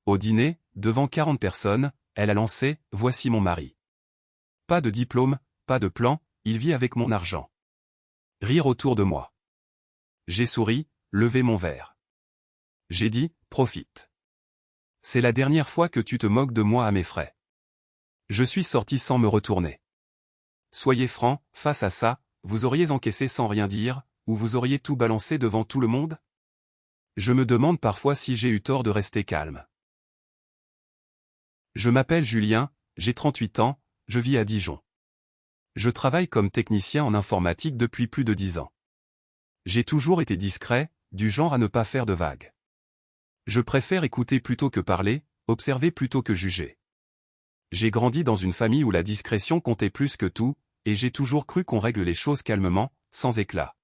Au dîner, devant 40 personnes, elle a lancé « Voici mon mari. Pas de diplôme, pas de plan, il vit avec mon argent. » Rire autour de moi. J'ai souri, levé mon verre. J'ai dit « Profite. C'est la dernière fois que tu te moques de moi à mes frais. » Je suis sorti sans me retourner. Soyez franc, face à ça, vous auriez encaissé sans rien dire, ou vous auriez tout balancé devant tout le monde? Je me demande parfois si j'ai eu tort de rester calme. Je m'appelle Julien, j'ai 38 ans, je vis à Dijon. Je travaille comme technicien en informatique depuis plus de 10 ans. J'ai toujours été discret, du genre à ne pas faire de vagues. Je préfère écouter plutôt que parler, observer plutôt que juger. J'ai grandi dans une famille où la discrétion comptait plus que tout, et j'ai toujours cru qu'on règle les choses calmement, sans éclat.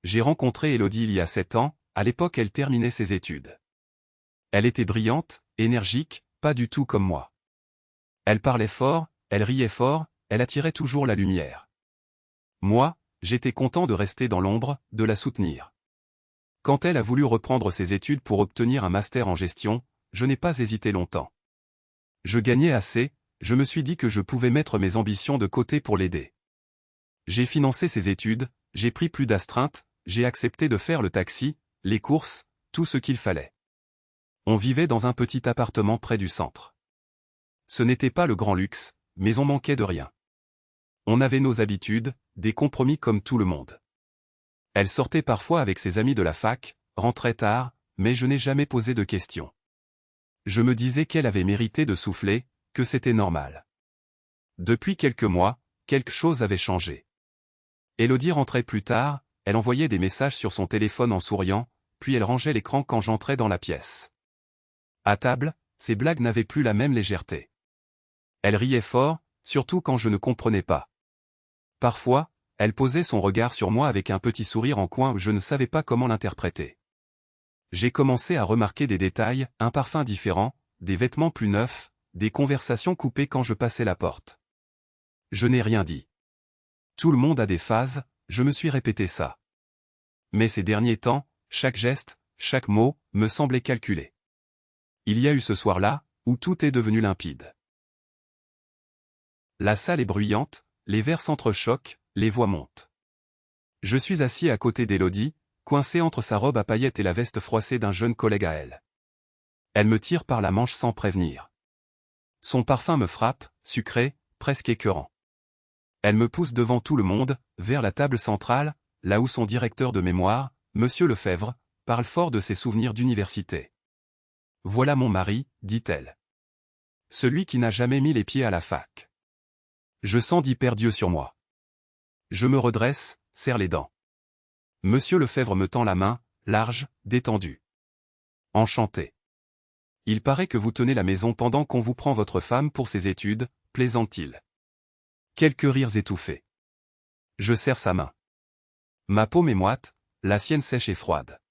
J'ai rencontré Élodie il y a 7 ans, à l'époque elle terminait ses études. Elle était brillante, énergique, pas du tout comme moi. Elle parlait fort, elle riait fort, elle attirait toujours la lumière. Moi, j'étais content de rester dans l'ombre, de la soutenir. Quand elle a voulu reprendre ses études pour obtenir un master en gestion, je n'ai pas hésité longtemps. Je gagnais assez, je me suis dit que je pouvais mettre mes ambitions de côté pour l'aider. J'ai financé ses études, j'ai pris plus d'astreintes, j'ai accepté de faire le taxi, les courses, tout ce qu'il fallait. On vivait dans un petit appartement près du centre. Ce n'était pas le grand luxe, mais on manquait de rien. On avait nos habitudes, des compromis comme tout le monde. Elle sortait parfois avec ses amis de la fac, rentrait tard, mais je n'ai jamais posé de questions. Je me disais qu'elle avait mérité de souffler, que c'était normal. Depuis quelques mois, quelque chose avait changé. Élodie rentrait plus tard, elle envoyait des messages sur son téléphone en souriant, puis elle rangeait l'écran quand j'entrais dans la pièce. À table, ses blagues n'avaient plus la même légèreté. Elle riait fort, surtout quand je ne comprenais pas. Parfois, elle posait son regard sur moi avec un petit sourire en coin où je ne savais pas comment l'interpréter. J'ai commencé à remarquer des détails, un parfum différent, des vêtements plus neufs, des conversations coupées quand je passais la porte. Je n'ai rien dit. Tout le monde a des phases, je me suis répété ça. Mais ces derniers temps, chaque geste, chaque mot, me semblait calculé. Il y a eu ce soir-là, où tout est devenu limpide. La salle est bruyante, les verres s'entrechoquent, les voix montent. Je suis assis à côté d'Élodie, coincé entre sa robe à paillettes et la veste froissée d'un jeune collègue à elle. Elle me tire par la manche sans prévenir. Son parfum me frappe, sucré, presque écœurant. Elle me pousse devant tout le monde, vers la table centrale, là où son directeur de mémoire, Monsieur Lefebvre, parle fort de ses souvenirs d'université. « Voilà mon mari, dit-elle. Celui qui n'a jamais mis les pieds à la fac. » Je sens d'hyper-Dieu sur moi. Je me redresse, serre les dents. Monsieur Lefebvre me tend la main, large, détendue. Enchanté. Il paraît que vous tenez la maison pendant qu'on vous prend votre femme pour ses études, plaisante-t-il. Quelques rires étouffés. Je serre sa main. Ma paume est moite, la sienne sèche et froide.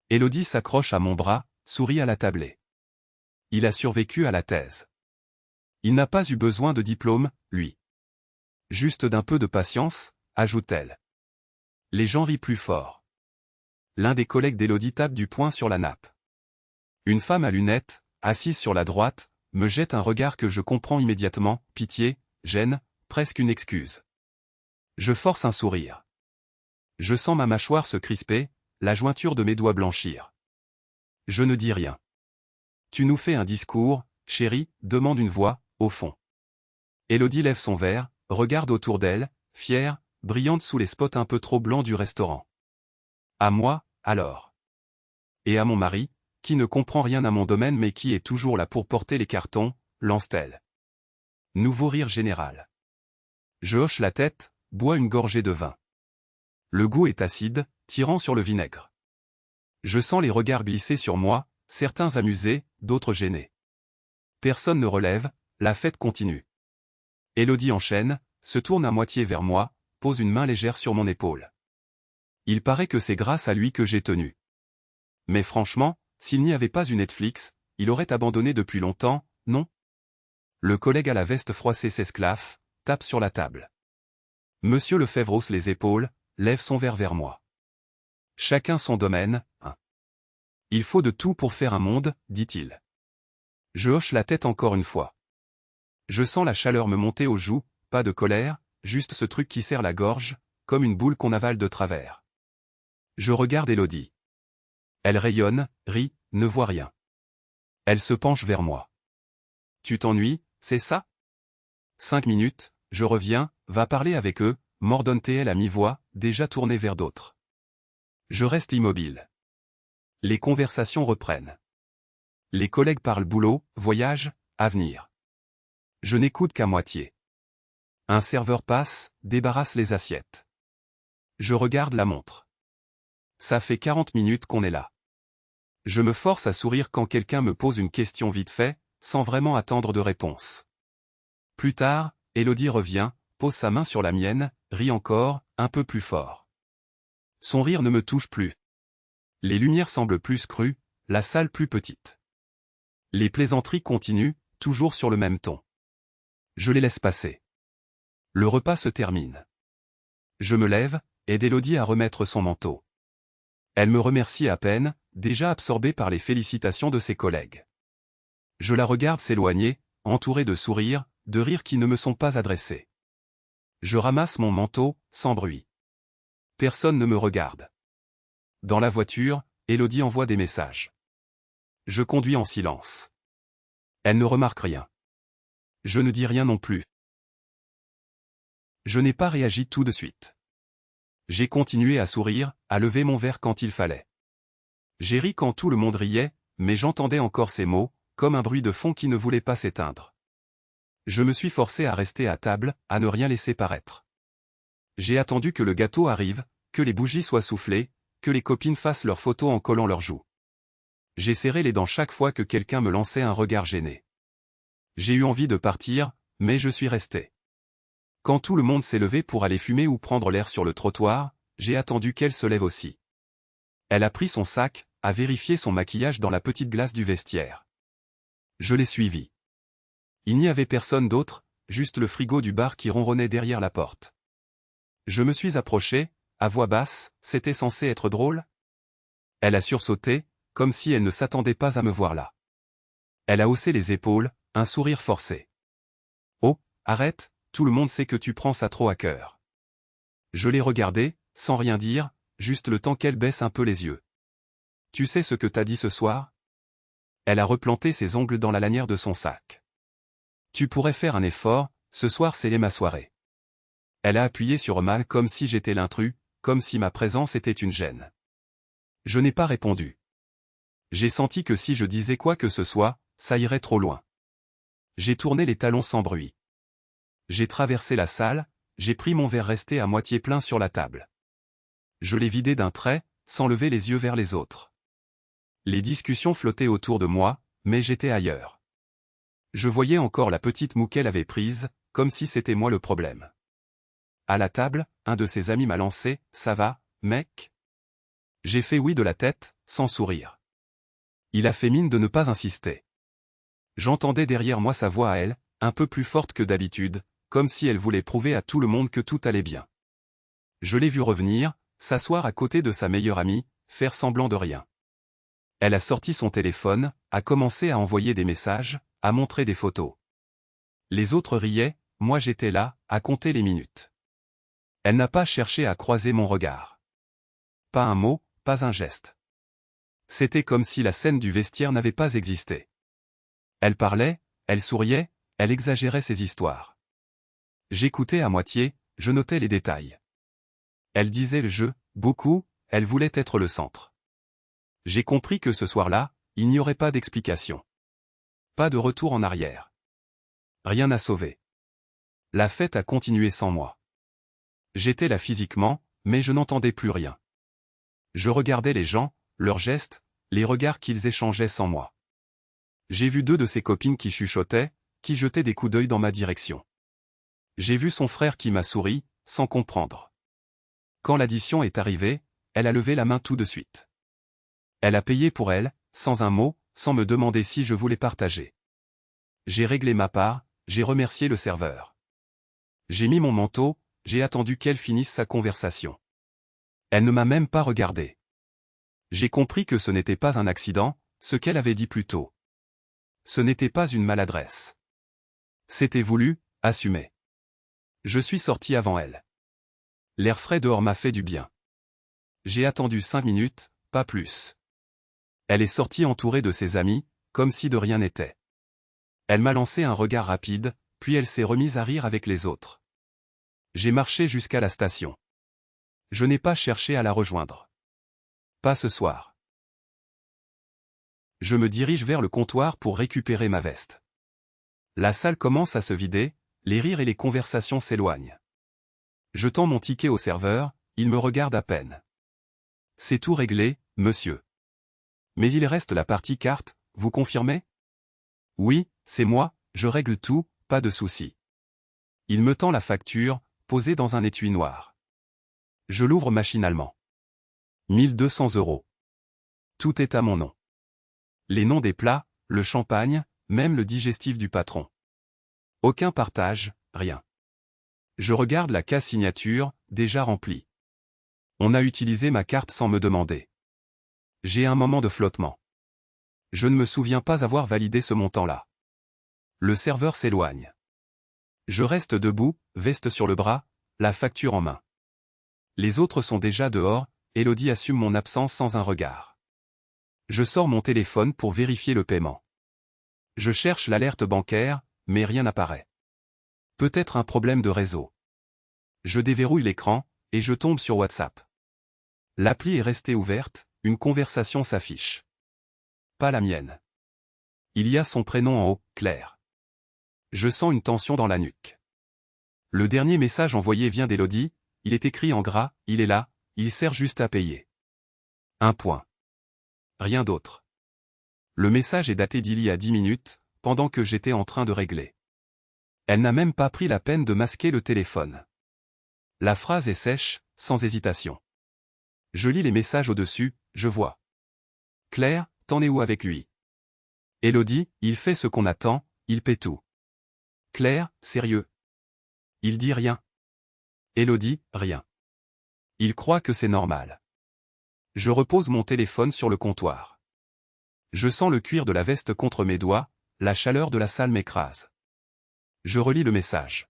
Élodie s'accroche à mon bras, sourit à la tablée. Il a survécu à la thèse. Il n'a pas eu besoin de diplôme, lui. Juste d'un peu de patience, ajoute-t-elle. Les gens rient plus fort. L'un des collègues d'Élodie tape du poing sur la nappe. Une femme à lunettes, assise sur la droite, me jette un regard que je comprends immédiatement, pitié, gêne, presque une excuse. Je force un sourire. Je sens ma mâchoire se crisper, la jointure de mes doigts blanchir. Je ne dis rien. Tu nous fais un discours, chérie, demande une voix, au fond. Élodie lève son verre, regarde autour d'elle, fière, brillante sous les spots un peu trop blancs du restaurant. À moi, alors. Et à mon mari, qui ne comprend rien à mon domaine mais qui est toujours là pour porter les cartons, lance-t-elle. Nouveau rire général. Je hoche la tête, bois une gorgée de vin. Le goût est acide, tirant sur le vinaigre. Je sens les regards glisser sur moi, certains amusés, d'autres gênés. Personne ne relève, la fête continue. Élodie enchaîne, se tourne à moitié vers moi, pose une main légère sur mon épaule. Il paraît que c'est grâce à lui que j'ai tenu. Mais franchement, s'il n'y avait pas eu Netflix, il aurait abandonné depuis longtemps, non? Le collègue à la veste froissée s'esclaffe, tape sur la table. Monsieur Lefebvre hausse les épaules, lève son verre vers moi. Chacun son domaine, hein. Il faut de tout pour faire un monde, dit-il. Je hoche la tête encore une fois. Je sens la chaleur me monter aux joues, pas de colère, juste ce truc qui serre la gorge, comme une boule qu'on avale de travers. Je regarde Élodie. Elle rayonne, rit, ne voit rien. Elle se penche vers moi. Tu t'ennuies, c'est ça? 5 minutes, je reviens, va parler avec eux, m'ordonne-t-elle à mi-voix, déjà tournée vers d'autres. Je reste immobile. Les conversations reprennent. Les collègues parlent boulot, voyage, avenir. Je n'écoute qu'à moitié. Un serveur passe, débarrasse les assiettes. Je regarde la montre. Ça fait 40 minutes qu'on est là. Je me force à sourire quand quelqu'un me pose une question vite fait, sans vraiment attendre de réponse. Plus tard, Élodie revient, pose sa main sur la mienne, rit encore, un peu plus fort. Son rire ne me touche plus. Les lumières semblent plus crues, la salle plus petite. Les plaisanteries continuent, toujours sur le même ton. Je les laisse passer. Le repas se termine. Je me lève, aide Élodie à remettre son manteau. Elle me remercie à peine, déjà absorbée par les félicitations de ses collègues. Je la regarde s'éloigner, entourée de sourires, de rires qui ne me sont pas adressés. Je ramasse mon manteau, sans bruit. Personne ne me regarde. Dans la voiture, Élodie envoie des messages. Je conduis en silence. Elle ne remarque rien. Je ne dis rien non plus. Je n'ai pas réagi tout de suite. J'ai continué à sourire, à lever mon verre quand il fallait. J'ai ri quand tout le monde riait, mais j'entendais encore ces mots, comme un bruit de fond qui ne voulait pas s'éteindre. Je me suis forcé à rester à table, à ne rien laisser paraître. J'ai attendu que le gâteau arrive, que les bougies soient soufflées, que les copines fassent leurs photos en collant leurs joues. J'ai serré les dents chaque fois que quelqu'un me lançait un regard gêné. J'ai eu envie de partir, mais je suis resté. Quand tout le monde s'est levé pour aller fumer ou prendre l'air sur le trottoir, j'ai attendu qu'elle se lève aussi. Elle a pris son sac, a vérifié son maquillage dans la petite glace du vestiaire. Je l'ai suivie. Il n'y avait personne d'autre, juste le frigo du bar qui ronronnait derrière la porte. Je me suis approché, à voix basse, c'était censé être drôle? Elle a sursauté, comme si elle ne s'attendait pas à me voir là. Elle a haussé les épaules, un sourire forcé. Oh, arrête, tout le monde sait que tu prends ça trop à cœur. Je l'ai regardée, sans rien dire, juste le temps qu'elle baisse un peu les yeux. Tu sais ce que t'as dit ce soir? Elle a replanté ses ongles dans la lanière de son sac. Tu pourrais faire un effort, ce soir c'est ma soirée. Elle a appuyé sur mal comme si j'étais l'intrus, comme si ma présence était une gêne. Je n'ai pas répondu. J'ai senti que si je disais quoi que ce soit, ça irait trop loin. J'ai tourné les talons sans bruit. J'ai traversé la salle, j'ai pris mon verre resté à moitié plein sur la table. Je l'ai vidé d'un trait, sans lever les yeux vers les autres. Les discussions flottaient autour de moi, mais j'étais ailleurs. Je voyais encore la petite moue qu'elle avait prise, comme si c'était moi le problème. À la table, un de ses amis m'a lancé « Ça va, mec ?» J'ai fait oui de la tête, sans sourire. Il a fait mine de ne pas insister. J'entendais derrière moi sa voix à elle, un peu plus forte que d'habitude, comme si elle voulait prouver à tout le monde que tout allait bien. Je l'ai vue revenir, s'asseoir à côté de sa meilleure amie, faire semblant de rien. Elle a sorti son téléphone, a commencé à envoyer des messages, à montrer des photos. Les autres riaient, moi j'étais là, à compter les minutes. Elle n'a pas cherché à croiser mon regard. Pas un mot, pas un geste. C'était comme si la scène du vestiaire n'avait pas existé. Elle parlait, elle souriait, elle exagérait ses histoires. J'écoutais à moitié, je notais les détails. Elle disait le jeu, beaucoup, elle voulait être le centre. J'ai compris que ce soir-là, il n'y aurait pas d'explication. Pas de retour en arrière. Rien à sauver. La fête a continué sans moi. J'étais là physiquement, mais je n'entendais plus rien. Je regardais les gens, leurs gestes, les regards qu'ils échangeaient sans moi. J'ai vu 2 de ses copines qui chuchotaient, qui jetaient des coups d'œil dans ma direction. J'ai vu son frère qui m'a souri, sans comprendre. Quand l'addition est arrivée, elle a levé la main tout de suite. Elle a payé pour elle, sans un mot, sans me demander si je voulais partager. J'ai réglé ma part, j'ai remercié le serveur. J'ai mis mon manteau, j'ai attendu qu'elle finisse sa conversation. Elle ne m'a même pas regardé. J'ai compris que ce n'était pas un accident, ce qu'elle avait dit plus tôt. Ce n'était pas une maladresse. C'était voulu, assumé. Je suis sorti avant elle. L'air frais dehors m'a fait du bien. J'ai attendu 5 minutes, pas plus. Elle est sortie entourée de ses amis, comme si de rien n'était. Elle m'a lancé un regard rapide, puis elle s'est remise à rire avec les autres. J'ai marché jusqu'à la station. Je n'ai pas cherché à la rejoindre. Pas ce soir. Je me dirige vers le comptoir pour récupérer ma veste. La salle commence à se vider, les rires et les conversations s'éloignent. Je tends mon ticket au serveur, il me regarde à peine. C'est tout réglé, monsieur. Mais il reste la partie carte, vous confirmez? Oui, c'est moi, je règle tout, pas de souci. Il me tend la facture, posée dans un étui noir. Je l'ouvre machinalement. 1200 €. Tout est à mon nom. Les noms des plats, le champagne, même le digestif du patron. Aucun partage, rien. Je regarde la case signature, déjà remplie. On a utilisé ma carte sans me demander. J'ai un moment de flottement. Je ne me souviens pas avoir validé ce montant-là. Le serveur s'éloigne. Je reste debout, veste sur le bras, la facture en main. Les autres sont déjà dehors, Élodie assume mon absence sans un regard. Je sors mon téléphone pour vérifier le paiement. Je cherche l'alerte bancaire, mais rien n'apparaît. Peut-être un problème de réseau. Je déverrouille l'écran, et je tombe sur WhatsApp. L'appli est restée ouverte, une conversation s'affiche. Pas la mienne. Il y a son prénom en haut, Claire. Je sens une tension dans la nuque. Le dernier message envoyé vient d'Élodie, il est écrit en gras, il est là, il sert juste à payer. Un point. Rien d'autre. Le message est daté d'il y a 10 minutes, pendant que j'étais en train de régler. Elle n'a même pas pris la peine de masquer le téléphone. La phrase est sèche, sans hésitation. Je lis les messages au-dessus, je vois. Claire, t'en es où avec lui? Élodie, il fait ce qu'on attend, il paie tout. Claire, sérieux? Il dit rien. Élodie, rien. Il croit que c'est normal. Je repose mon téléphone sur le comptoir. Je sens le cuir de la veste contre mes doigts, la chaleur de la salle m'écrase. Je relis le message.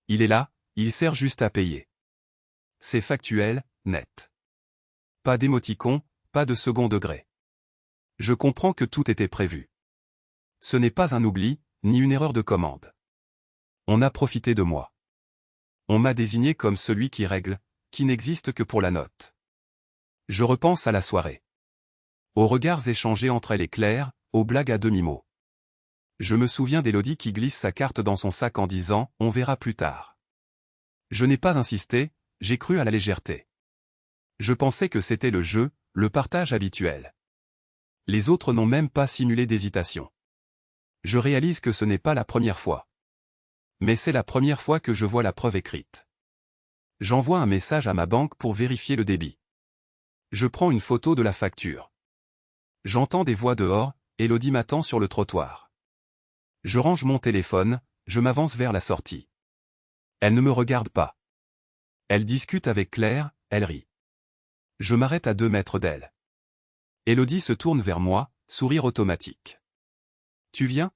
Il est là, il sert juste à payer. C'est factuel, net. Pas d'émoticon, pas de second degré. Je comprends que tout était prévu. Ce n'est pas un oubli, ni une erreur de commande. On a profité de moi. On m'a désigné comme celui qui règle, qui n'existe que pour la note. Je repense à la soirée. Aux regards échangés entre elle et Claire, aux blagues à demi-mot. Je me souviens d'Élodie qui glisse sa carte dans son sac en disant « on verra plus tard ». Je n'ai pas insisté, j'ai cru à la légèreté. Je pensais que c'était le jeu, le partage habituel. Les autres n'ont même pas simulé d'hésitation. Je réalise que ce n'est pas la première fois. Mais c'est la première fois que je vois la preuve écrite. J'envoie un message à ma banque pour vérifier le débit. Je prends une photo de la facture. J'entends des voix dehors, Élodie m'attend sur le trottoir. Je range mon téléphone, je m'avance vers la sortie. Elle ne me regarde pas. Elle discute avec Claire, elle rit. Je m'arrête à 2 mètres d'elle. Élodie se tourne vers moi, sourire automatique. Tu viens?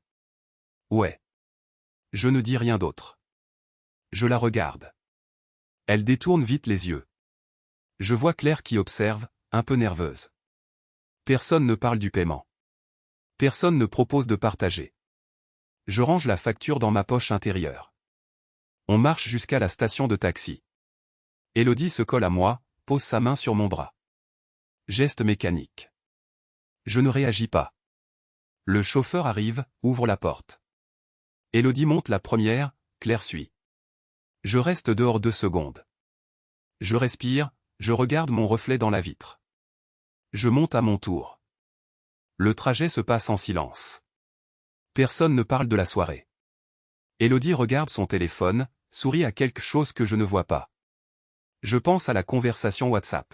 Ouais. Je ne dis rien d'autre. Je la regarde. Elle détourne vite les yeux. Je vois Claire qui observe, un peu nerveuse. Personne ne parle du paiement. Personne ne propose de partager. Je range la facture dans ma poche intérieure. On marche jusqu'à la station de taxi. Élodie se colle à moi, pose sa main sur mon bras. Geste mécanique. Je ne réagis pas. Le chauffeur arrive, ouvre la porte. Élodie monte la première, Claire suit. Je reste dehors 2 secondes. Je respire, je regarde mon reflet dans la vitre. Je monte à mon tour. Le trajet se passe en silence. Personne ne parle de la soirée. Élodie regarde son téléphone, sourit à quelque chose que je ne vois pas. Je pense à la conversation WhatsApp.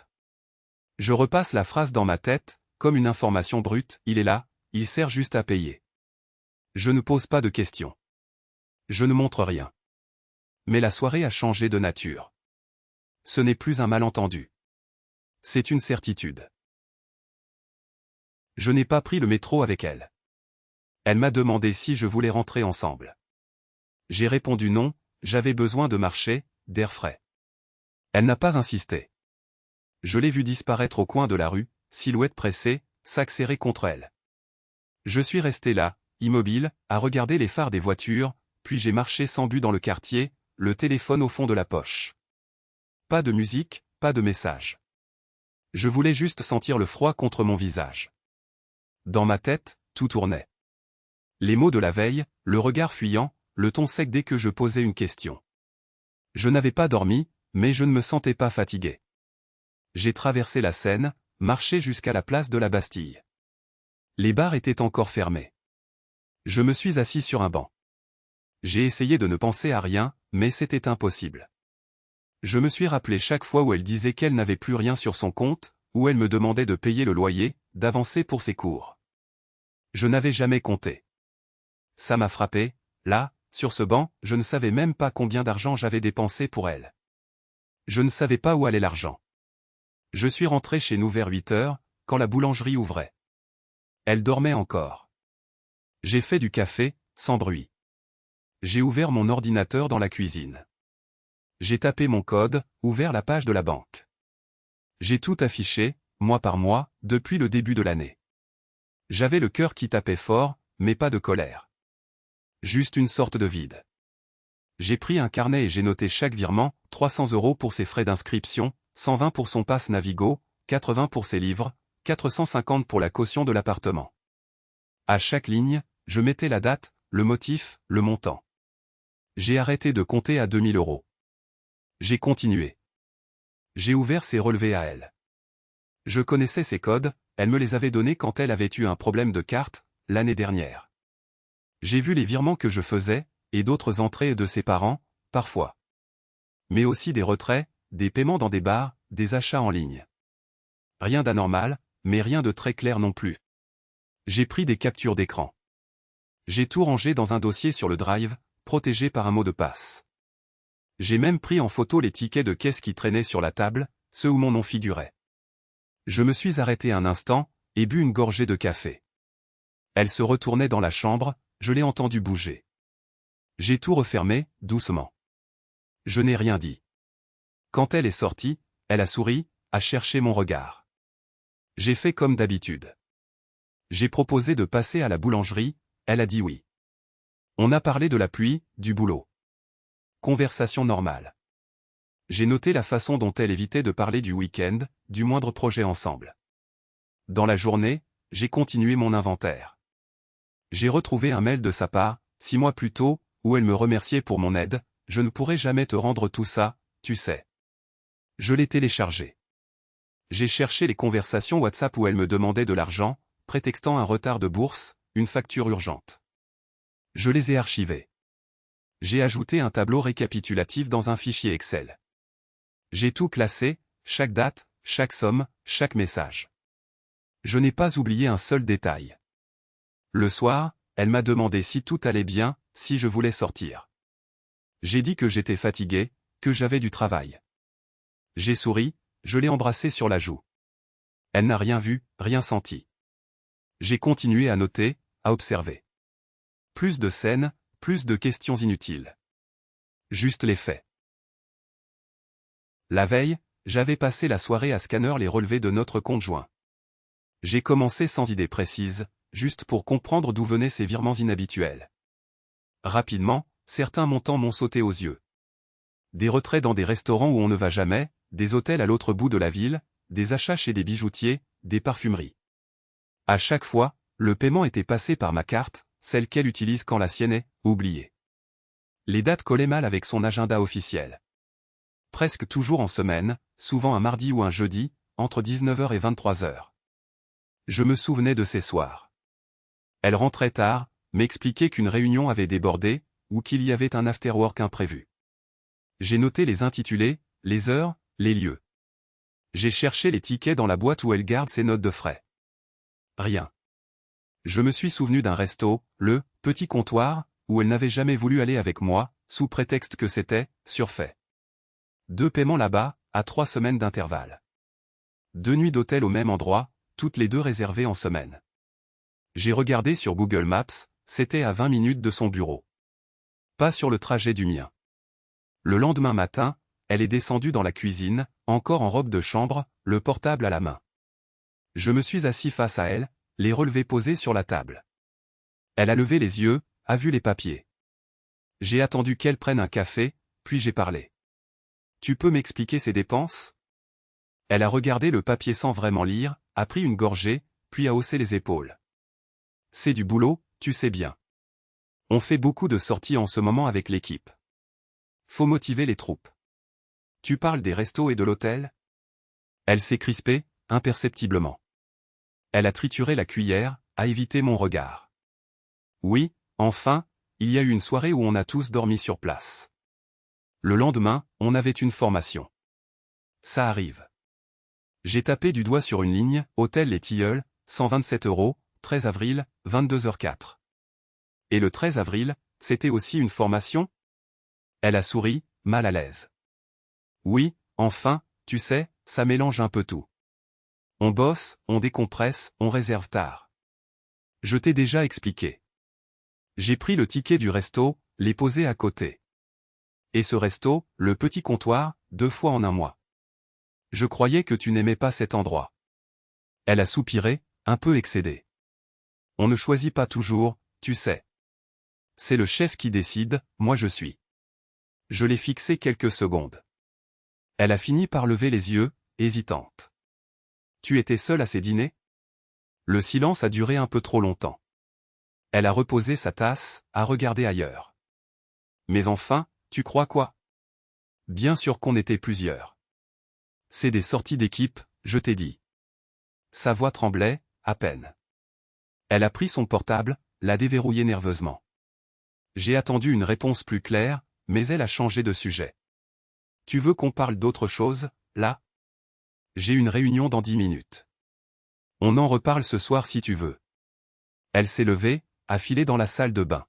Je repasse la phrase dans ma tête, comme une information brute, il est là, il sert juste à payer. Je ne pose pas de questions. Je ne montre rien. Mais la soirée a changé de nature. Ce n'est plus un malentendu. C'est une certitude. Je n'ai pas pris le métro avec elle. Elle m'a demandé si je voulais rentrer ensemble. J'ai répondu non, j'avais besoin de marcher, d'air frais. Elle n'a pas insisté. Je l'ai vue disparaître au coin de la rue, silhouette pressée, sac serré contre elle. Je suis resté là, immobile, à regarder les phares des voitures, puis j'ai marché sans but dans le quartier, le téléphone au fond de la poche. Pas de musique, pas de message. Je voulais juste sentir le froid contre mon visage. Dans ma tête, tout tournait. Les mots de la veille, le regard fuyant, le ton sec dès que je posais une question. Je n'avais pas dormi, mais je ne me sentais pas fatigué. J'ai traversé la Seine, marché jusqu'à la place de la Bastille. Les bars étaient encore fermés. Je me suis assis sur un banc. J'ai essayé de ne penser à rien, mais c'était impossible. Je me suis rappelé chaque fois où elle disait qu'elle n'avait plus rien sur son compte, où elle me demandait de payer le loyer, d'avancer pour ses cours. Je n'avais jamais compté. Ça m'a frappé, là, sur ce banc, je ne savais même pas combien d'argent j'avais dépensé pour elle. Je ne savais pas où allait l'argent. Je suis rentré chez nous vers 8 heures, quand la boulangerie ouvrait. Elle dormait encore. J'ai fait du café, sans bruit. J'ai ouvert mon ordinateur dans la cuisine. J'ai tapé mon code, ouvert la page de la banque. J'ai tout affiché, mois par mois, depuis le début de l'année. J'avais le cœur qui tapait fort, mais pas de colère. Juste une sorte de vide. J'ai pris un carnet et j'ai noté chaque virement, 300 € pour ses frais d'inscription, 120 pour son pass Navigo, 80 pour ses livres, 450 pour la caution de l'appartement. À chaque ligne, je mettais la date, le motif, le montant. J'ai arrêté de compter à 2000 €. J'ai continué. J'ai ouvert ses relevés à elle. Je connaissais ses codes, elle me les avait donnés quand elle avait eu un problème de carte, l'année dernière. J'ai vu les virements que je faisais, et d'autres entrées de ses parents, parfois. Mais aussi des retraits, des paiements dans des bars, des achats en ligne. Rien d'anormal, mais rien de très clair non plus. J'ai pris des captures d'écran. J'ai tout rangé dans un dossier sur le Drive, protégé par un mot de passe. J'ai même pris en photo les tickets de caisse qui traînaient sur la table, ceux où mon nom figurait. Je me suis arrêté un instant, et bu une gorgée de café. Elle se retournait dans la chambre, je l'ai entendue bouger. J'ai tout refermé, doucement. Je n'ai rien dit. Quand elle est sortie, elle a souri, a cherché mon regard. J'ai fait comme d'habitude. J'ai proposé de passer à la boulangerie, elle a dit oui. On a parlé de la pluie, du boulot. Conversation normale. J'ai noté la façon dont elle évitait de parler du week-end, du moindre projet ensemble. Dans la journée, j'ai continué mon inventaire. J'ai retrouvé un mail de sa part, 6 mois plus tôt, où elle me remerciait pour mon aide, je ne pourrai jamais te rendre tout ça, tu sais. Je l'ai téléchargé. J'ai cherché les conversations WhatsApp où elle me demandait de l'argent, prétextant un retard de bourse, une facture urgente. Je les ai archivées. J'ai ajouté un tableau récapitulatif dans un fichier Excel. J'ai tout classé, chaque date, chaque somme, chaque message. Je n'ai pas oublié un seul détail. Le soir, elle m'a demandé si tout allait bien, si je voulais sortir. J'ai dit que j'étais fatigué, que j'avais du travail. J'ai souri, je l'ai embrassée sur la joue. Elle n'a rien vu, rien senti. J'ai continué à noter, à observer. Plus de scènes, plus de questions inutiles. Juste les faits. La veille, j'avais passé la soirée à scanner les relevés de notre compte joint. J'ai commencé sans idée précise, juste pour comprendre d'où venaient ces virements inhabituels. Rapidement, certains montants m'ont sauté aux yeux. Des retraits dans des restaurants où on ne va jamais, des hôtels à l'autre bout de la ville, des achats chez des bijoutiers, des parfumeries. À chaque fois, le paiement était passé par ma carte, celle qu'elle utilise quand la sienne est oubliée. Les dates collaient mal avec son agenda officiel. Presque toujours en semaine, souvent un mardi ou un jeudi, entre 19 h et 23 h. Je me souvenais de ces soirs. Elle rentrait tard, m'expliquait qu'une réunion avait débordé, ou qu'il y avait un after-work imprévu. J'ai noté les intitulés, les heures, les lieux. J'ai cherché les tickets dans la boîte où elle garde ses notes de frais. Rien. Je me suis souvenu d'un resto, le Petit Comptoir, où elle n'avait jamais voulu aller avec moi, sous prétexte que c'était surfait. 2 paiements là-bas, à 3 semaines d'intervalle. 2 nuits d'hôtel au même endroit, toutes les 2 réservées en semaine. J'ai regardé sur Google Maps, c'était à 20 minutes de son bureau. Pas sur le trajet du mien. Le lendemain matin, elle est descendue dans la cuisine, encore en robe de chambre, le portable à la main. Je me suis assis face à elle, les relevés posés sur la table. Elle a levé les yeux, a vu les papiers. J'ai attendu qu'elle prenne un café, puis j'ai parlé. Tu peux m'expliquer ces dépenses? Elle a regardé le papier sans vraiment lire, a pris une gorgée, puis a haussé les épaules. C'est du boulot, tu sais bien. On fait beaucoup de sorties en ce moment avec l'équipe. Faut motiver les troupes. Tu parles des restos et de l'hôtel? Elle s'est crispée, imperceptiblement. Elle a trituré la cuillère, a évité mon regard. Oui, enfin, il y a eu une soirée où on a tous dormi sur place. Le lendemain, on avait une formation. Ça arrive. J'ai tapé du doigt sur une ligne, Hôtel Les Tilleuls, 127 €, 13 avril, 22h04. Et le 13 avril, c'était aussi une formation? Elle a souri, mal à l'aise. Oui, enfin, tu sais, ça mélange un peu tout. On bosse, on décompresse, on réserve tard. Je t'ai déjà expliqué. J'ai pris le ticket du resto, l'ai posé à côté. Et ce resto, le petit comptoir, 2 fois en un mois. Je croyais que tu n'aimais pas cet endroit. Elle a soupiré, un peu excédée. On ne choisit pas toujours, tu sais. C'est le chef qui décide, moi je suis. Je l'ai fixé quelques secondes. Elle a fini par lever les yeux, hésitante. Tu étais seule à ces dîners? Le silence a duré un peu trop longtemps. Elle a reposé sa tasse, a regardé ailleurs. Mais enfin, tu crois quoi? Bien sûr qu'on était plusieurs. C'est des sorties d'équipe, je t'ai dit. Sa voix tremblait, à peine. Elle a pris son portable, l'a déverrouillé nerveusement. J'ai attendu une réponse plus claire, mais elle a changé de sujet. Tu veux qu'on parle d'autre chose, là? J'ai une réunion dans 10 minutes. On en reparle ce soir si tu veux. Elle s'est levée, a filé dans la salle de bain.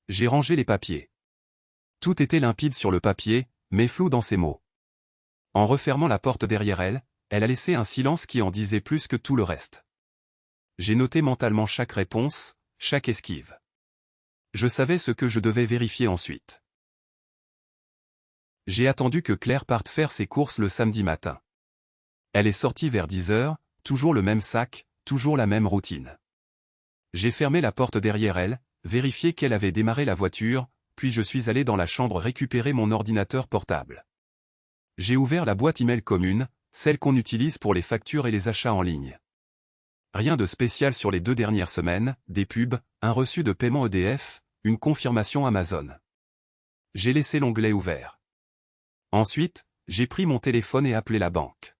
J'ai rangé les papiers. Tout était limpide sur le papier, mais flou dans ses mots. En refermant la porte derrière elle, elle a laissé un silence qui en disait plus que tout le reste. J'ai noté mentalement chaque réponse, chaque esquive. Je savais ce que je devais vérifier ensuite. J'ai attendu que Claire parte faire ses courses le samedi matin. Elle est sortie vers 10 h, toujours le même sac, toujours la même routine. J'ai fermé la porte derrière elle, vérifié qu'elle avait démarré la voiture, puis je suis allé dans la chambre récupérer mon ordinateur portable. J'ai ouvert la boîte email commune, celle qu'on utilise pour les factures et les achats en ligne. Rien de spécial sur les 2 dernières semaines, des pubs, un reçu de paiement EDF, une confirmation Amazon. J'ai laissé l'onglet ouvert. Ensuite, j'ai pris mon téléphone et appelé la banque.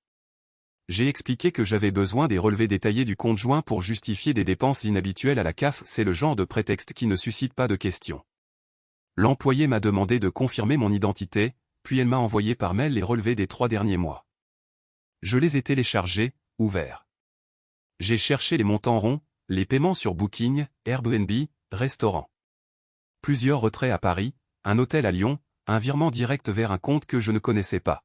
J'ai expliqué que j'avais besoin des relevés détaillés du compte joint pour justifier des dépenses inhabituelles à la CAF, c'est le genre de prétexte qui ne suscite pas de questions. L'employé m'a demandé de confirmer mon identité, puis elle m'a envoyé par mail les relevés des 3 derniers mois. Je les ai téléchargés, ouverts. J'ai cherché les montants ronds, les paiements sur Booking, Airbnb, restaurant. Plusieurs retraits à Paris, un hôtel à Lyon, un virement direct vers un compte que je ne connaissais pas.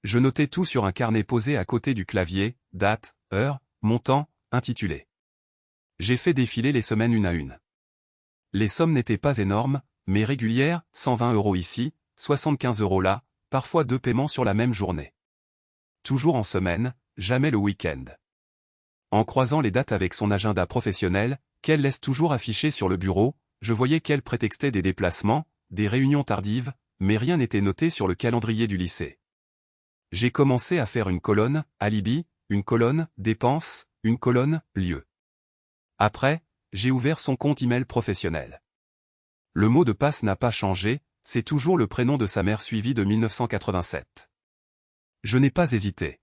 Je notais tout sur un carnet posé à côté du clavier, date, heure, montant, intitulé. J'ai fait défiler les semaines une à une. Les sommes n'étaient pas énormes, mais régulières, 120 € ici, 75 € là, parfois 2 paiements sur la même journée. Toujours en semaine, jamais le week-end. En croisant les dates avec son agenda professionnel, qu'elle laisse toujours afficher sur le bureau, je voyais qu'elle prétextait des déplacements, des réunions tardives, mais rien n'était noté sur le calendrier du lycée. J'ai commencé à faire une colonne, alibi, une colonne, dépenses, une colonne, lieu. Après, j'ai ouvert son compte email professionnel. Le mot de passe n'a pas changé, c'est toujours le prénom de sa mère suivi de 1987. Je n'ai pas hésité.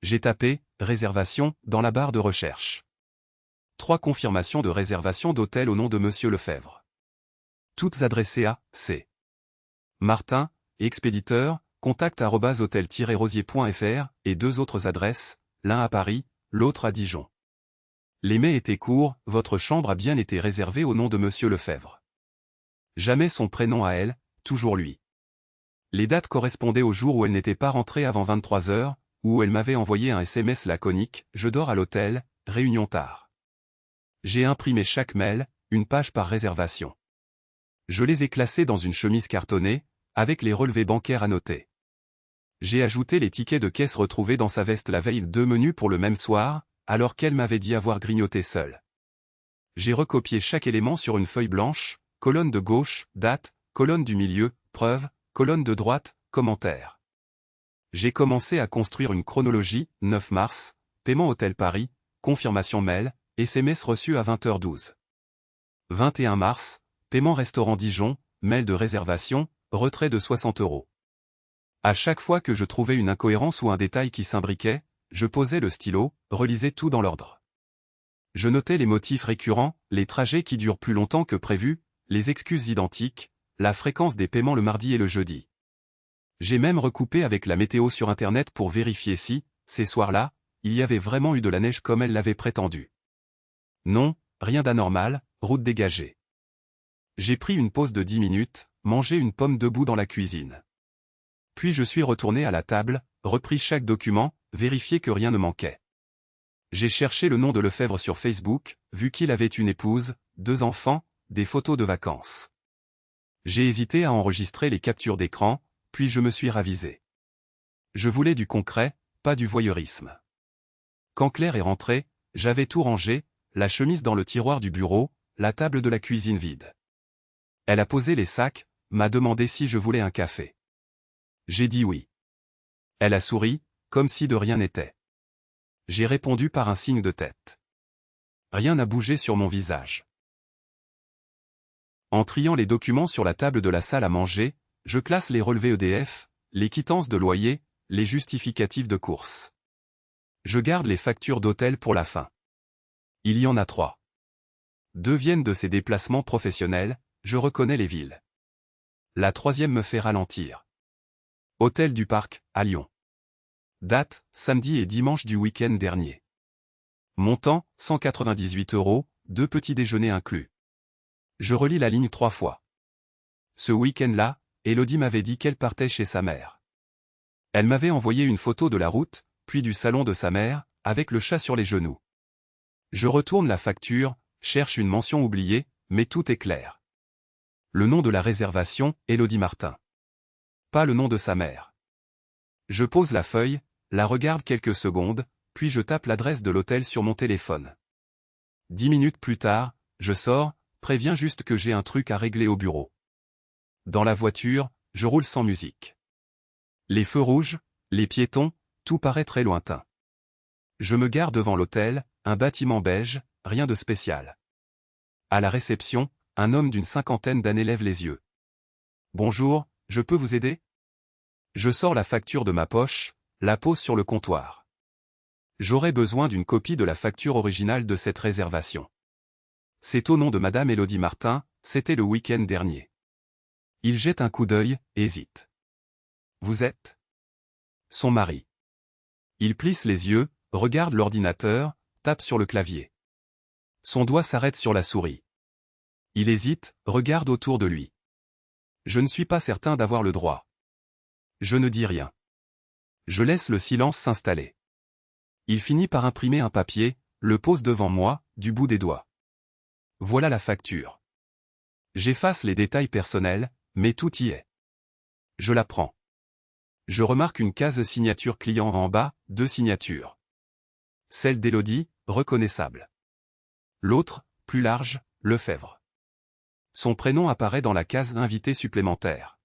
J'ai tapé « réservation » dans la barre de recherche. 3 confirmations de réservation d'hôtel au nom de Monsieur Lefebvre. Toutes adressées à C. Martin, expéditeur, contact@hotel-rosier.fr, et 2 autres adresses, l'un à Paris, l'autre à Dijon. Les mails étaient courts, votre chambre a bien été réservée au nom de Monsieur Lefebvre. Jamais son prénom à elle, toujours lui. Les dates correspondaient au jour où elle n'était pas rentrée avant 23 h, où elle m'avait envoyé un SMS laconique, je dors à l'hôtel, réunion tard. J'ai imprimé chaque mail, une page par réservation. Je les ai classés dans une chemise cartonnée, avec les relevés bancaires annotés. J'ai ajouté les tickets de caisse retrouvés dans sa veste la veille 2 menus pour le même soir, alors qu'elle m'avait dit avoir grignoté seule. J'ai recopié chaque élément sur une feuille blanche, colonne de gauche, date, colonne du milieu, preuve, colonne de droite, commentaire. J'ai commencé à construire une chronologie, 9 mars, paiement Hôtel Paris, confirmation mail, SMS reçu à 20h12. 21 mars, paiement restaurant Dijon, mail de réservation, retrait de 60 €. À chaque fois que je trouvais une incohérence ou un détail qui s'imbriquait, je posais le stylo, relisais tout dans l'ordre. Je notais les motifs récurrents, les trajets qui durent plus longtemps que prévu, les excuses identiques, la fréquence des paiements le mardi et le jeudi. J'ai même recoupé avec la météo sur Internet pour vérifier si, ces soirs-là, il y avait vraiment eu de la neige comme elle l'avait prétendu. Non, rien d'anormal, route dégagée. J'ai pris une pause de 10 minutes, mangé une pomme debout dans la cuisine. Puis je suis retourné à la table, repris chaque document, vérifié que rien ne manquait. J'ai cherché le nom de Lefebvre sur Facebook, vu qu'il avait une épouse, 2 enfants, des photos de vacances. J'ai hésité à enregistrer les captures d'écran, puis je me suis ravisé. Je voulais du concret, pas du voyeurisme. Quand Claire est rentrée, j'avais tout rangé, la chemise dans le tiroir du bureau, la table de la cuisine vide. Elle a posé les sacs, m'a demandé si je voulais un café. J'ai dit oui. Elle a souri, comme si de rien n'était. J'ai répondu par un signe de tête. Rien n'a bougé sur mon visage. En triant les documents sur la table de la salle à manger, je classe les relevés EDF, les quittances de loyer, les justificatifs de course. Je garde les factures d'hôtel pour la fin. Il y en a 3. 2 viennent de ces déplacements professionnels, je reconnais les villes. La 3e me fait ralentir. Hôtel du Parc, à Lyon. Date, samedi et dimanche du week-end dernier. Montant, 198 €, 2 petits déjeuners inclus. Je relis la ligne 3 fois. Ce week-end-là, Élodie m'avait dit qu'elle partait chez sa mère. Elle m'avait envoyé une photo de la route, puis du salon de sa mère, avec le chat sur les genoux. Je retourne la facture, cherche une mention oubliée, mais tout est clair. Le nom de la réservation, Élodie Martin. Pas le nom de sa mère. Je pose la feuille, la regarde quelques secondes, puis je tape l'adresse de l'hôtel sur mon téléphone. 10 minutes plus tard, je sors, préviens juste que j'ai un truc à régler au bureau. Dans la voiture, je roule sans musique. Les feux rouges, les piétons, tout paraît très lointain. Je me gare devant l'hôtel, un bâtiment beige, rien de spécial. À la réception, un homme d'une 50aine d'années lève les yeux. « Bonjour, je peux vous aider ?» Je sors la facture de ma poche, la pose sur le comptoir. J'aurais besoin d'une copie de la facture originale de cette réservation. C'est au nom de Madame Élodie Martin, c'était le week-end dernier. Il jette un coup d'œil, hésite. Vous êtes son mari. Il plisse les yeux, regarde l'ordinateur, tape sur le clavier. Son doigt s'arrête sur la souris. Il hésite, regarde autour de lui. Je ne suis pas certain d'avoir le droit. Je ne dis rien. Je laisse le silence s'installer. Il finit par imprimer un papier, le pose devant moi, du bout des doigts. Voilà la facture. J'efface les détails personnels, mais tout y est. Je la prends. Je remarque une case signature client en bas, 2 signatures. Celle d'Élodie, reconnaissable. L'autre, plus large, Lefebvre. Son prénom apparaît dans la case invité supplémentaire.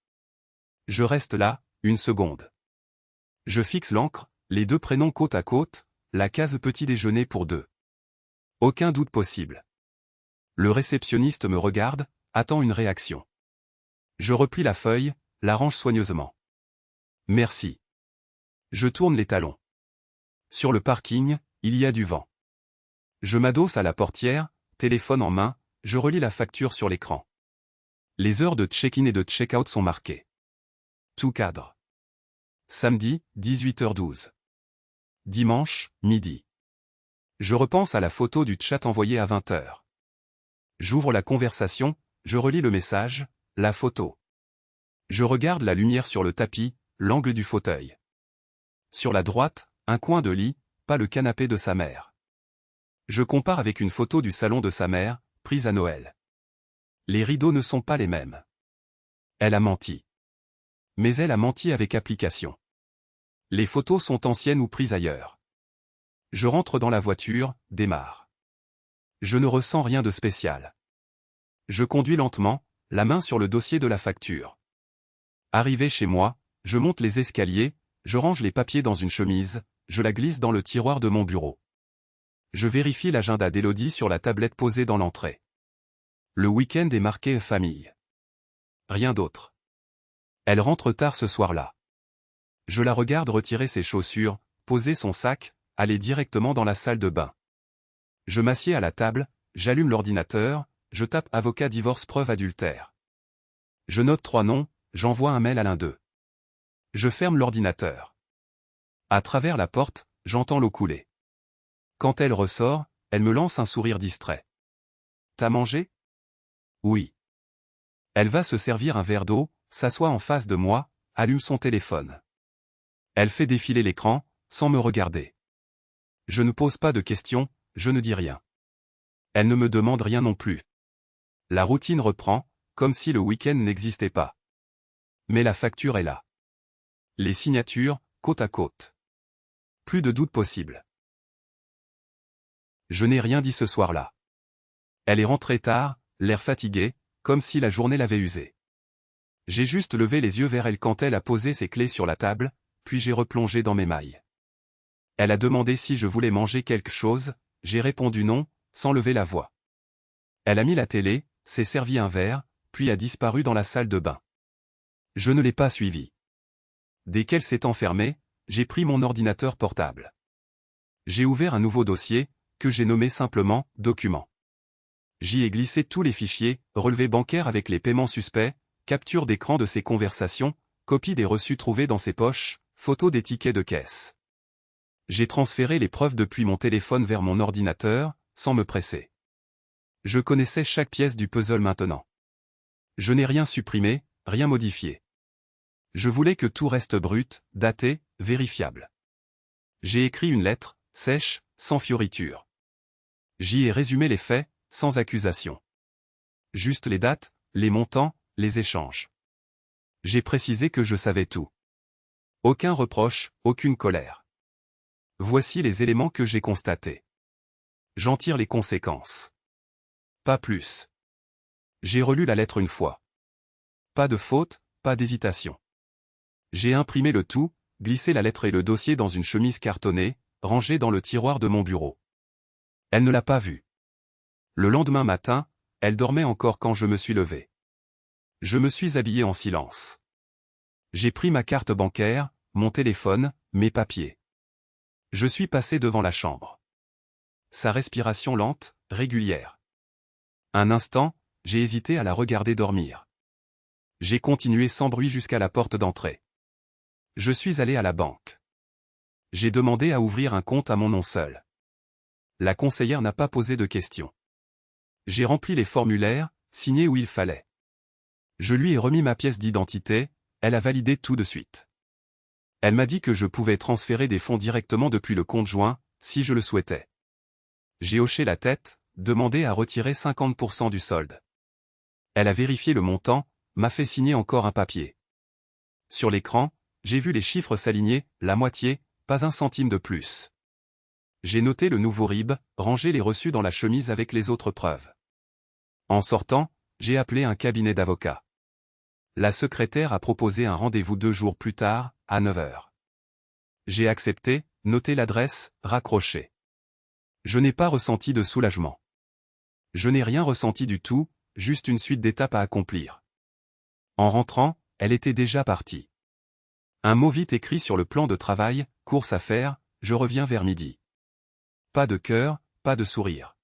Je reste là, une seconde. Je fixe l'encre, les 2 prénoms côte à côte, la case petit déjeuner pour 2. Aucun doute possible. Le réceptionniste me regarde, attend une réaction. Je replie la feuille, la range soigneusement. Merci. Je tourne les talons. Sur le parking, il y a du vent. Je m'adosse à la portière, téléphone en main, je relis la facture sur l'écran. Les heures de check-in et de check-out sont marquées. Tout cadre. Samedi, 18h12. Dimanche, midi. Je repense à la photo du chat envoyé à 20h. J'ouvre la conversation, je relis le message, la photo. Je regarde la lumière sur le tapis, l'angle du fauteuil. Sur la droite, un coin de lit, pas le canapé de sa mère. Je compare avec une photo du salon de sa mère, prise à Noël. Les rideaux ne sont pas les mêmes. Elle a menti. Mais elle a menti avec application. Les photos sont anciennes ou prises ailleurs. Je rentre dans la voiture, démarre. Je ne ressens rien de spécial. Je conduis lentement, la main sur le dossier de la facture. Arrivé chez moi, je monte les escaliers, je range les papiers dans une chemise, je la glisse dans le tiroir de mon bureau. Je vérifie l'agenda d'Élodie sur la tablette posée dans l'entrée. Le week-end est marqué famille. Rien d'autre. Elle rentre tard ce soir-là. Je la regarde retirer ses chaussures, poser son sac, aller directement dans la salle de bain. Je m'assieds à la table, j'allume l'ordinateur, je tape avocat divorce preuve adultère. Je note 3 noms, j'envoie un mail à l'un d'eux. Je ferme l'ordinateur. À travers la porte, j'entends l'eau couler. Quand elle ressort, elle me lance un sourire distrait. T'as mangé? Oui. Elle va se servir un verre d'eau, s'assoit en face de moi, allume son téléphone. Elle fait défiler l'écran, sans me regarder. Je ne pose pas de questions, je ne dis rien. Elle ne me demande rien non plus. La routine reprend, comme si le week-end n'existait pas. Mais la facture est là. Les signatures, côte à côte. Plus de doute possible. Je n'ai rien dit ce soir-là. Elle est rentrée tard, l'air fatigué, comme si la journée l'avait usée. J'ai juste levé les yeux vers elle quand elle a posé ses clés sur la table, puis j'ai replongé dans mes mailles. Elle a demandé si je voulais manger quelque chose, j'ai répondu non, sans lever la voix. Elle a mis la télé, s'est servi un verre, puis a disparu dans la salle de bain. Je ne l'ai pas suivie. Dès qu'elle s'est enfermée, j'ai pris mon ordinateur portable. J'ai ouvert un nouveau dossier, que j'ai nommé simplement « Documents ». J'y ai glissé tous les fichiers, relevés bancaires avec les paiements suspects, capture d'écran de ses conversations, copie des reçus trouvés dans ses poches, photos des tickets de caisse. J'ai transféré les preuves depuis mon téléphone vers mon ordinateur, sans me presser. Je connaissais chaque pièce du puzzle maintenant. Je n'ai rien supprimé, rien modifié. Je voulais que tout reste brut, daté, vérifiable. J'ai écrit une lettre, sèche, sans fioriture. J'y ai résumé les faits, sans accusation. Juste les dates, les montants, les échanges. J'ai précisé que je savais tout. Aucun reproche, aucune colère. Voici les éléments que j'ai constatés. J'en tire les conséquences. Pas plus. J'ai relu la lettre une fois. Pas de faute, pas d'hésitation. J'ai imprimé le tout, glissé la lettre et le dossier dans une chemise cartonnée, rangée dans le tiroir de mon bureau. Elle ne l'a pas vue. Le lendemain matin, elle dormait encore quand je me suis levé. Je me suis habillé en silence. J'ai pris ma carte bancaire, mon téléphone, mes papiers. Je suis passé devant la chambre. Sa respiration lente, régulière. Un instant, j'ai hésité à la regarder dormir. J'ai continué sans bruit jusqu'à la porte d'entrée. Je suis allé à la banque. J'ai demandé à ouvrir un compte à mon nom seul. La conseillère n'a pas posé de questions. J'ai rempli les formulaires, signé où il fallait. Je lui ai remis ma pièce d'identité, elle a validé tout de suite. Elle m'a dit que je pouvais transférer des fonds directement depuis le compte joint, si je le souhaitais. J'ai hoché la tête, demandé à retirer 50% du solde. Elle a vérifié le montant, m'a fait signer encore un papier. Sur l'écran, j'ai vu les chiffres s'aligner, la moitié, pas un centime de plus. J'ai noté le nouveau RIB, rangé les reçus dans la chemise avec les autres preuves. En sortant, j'ai appelé un cabinet d'avocats. La secrétaire a proposé un rendez-vous 2 jours plus tard, à 9 h. J'ai accepté, noté l'adresse, raccroché. Je n'ai pas ressenti de soulagement. Je n'ai rien ressenti du tout, juste une suite d'étapes à accomplir. En rentrant, elle était déjà partie. Un mot vite écrit sur le plan de travail, course à faire, je reviens vers midi. Pas de cœur, pas de sourire.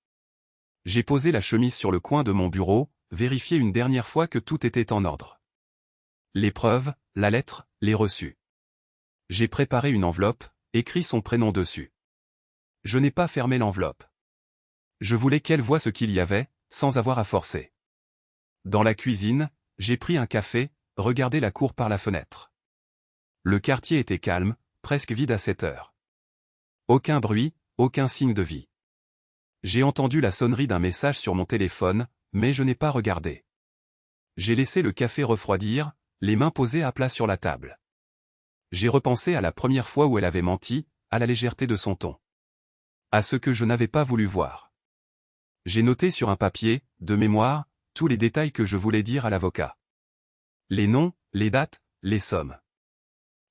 J'ai posé la chemise sur le coin de mon bureau, vérifié une dernière fois que tout était en ordre. Les preuves, la lettre, les reçus. J'ai préparé une enveloppe, écrit son prénom dessus. Je n'ai pas fermé l'enveloppe. Je voulais qu'elle voie ce qu'il y avait, sans avoir à forcer. Dans la cuisine, j'ai pris un café, regardé la cour par la fenêtre. Le quartier était calme, presque vide à 7 h. Aucun bruit, aucun signe de vie. J'ai entendu la sonnerie d'un message sur mon téléphone, mais je n'ai pas regardé. J'ai laissé le café refroidir, les mains posées à plat sur la table. J'ai repensé à la première fois où elle avait menti, à la légèreté de son ton. À ce que je n'avais pas voulu voir. J'ai noté sur un papier, de mémoire, tous les détails que je voulais dire à l'avocat. Les noms, les dates, les sommes.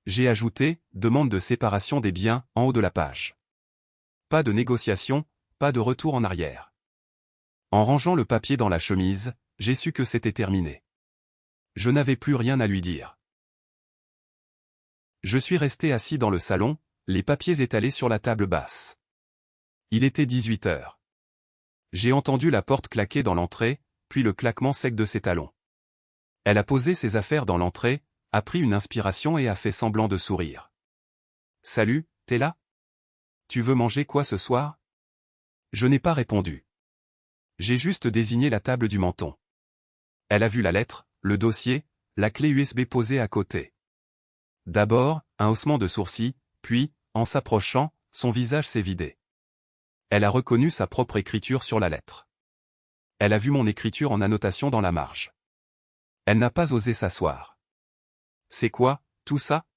J'ai ajouté « demande de séparation des biens » en haut de la page. Pas de négociation, pas de retour en arrière. En rangeant le papier dans la chemise, j'ai su que c'était terminé. Je n'avais plus rien à lui dire. Je suis resté assis dans le salon, les papiers étalés sur la table basse. Il était 18 heures. J'ai entendu la porte claquer dans l'entrée, puis le claquement sec de ses talons. Elle a posé ses affaires dans l'entrée, a pris une inspiration et a fait semblant de sourire. « Salut, t'es là? Tu veux manger quoi ce soir ?» Je n'ai pas répondu. J'ai juste désigné la table du menton. Elle a vu la lettre, le dossier, la clé USB posée à côté. D'abord, un haussement de sourcils, puis, en s'approchant, son visage s'est vidé. Elle a reconnu sa propre écriture sur la lettre. Elle a vu mon écriture en annotation dans la marge. Elle n'a pas osé s'asseoir. « C'est quoi, tout ça ?»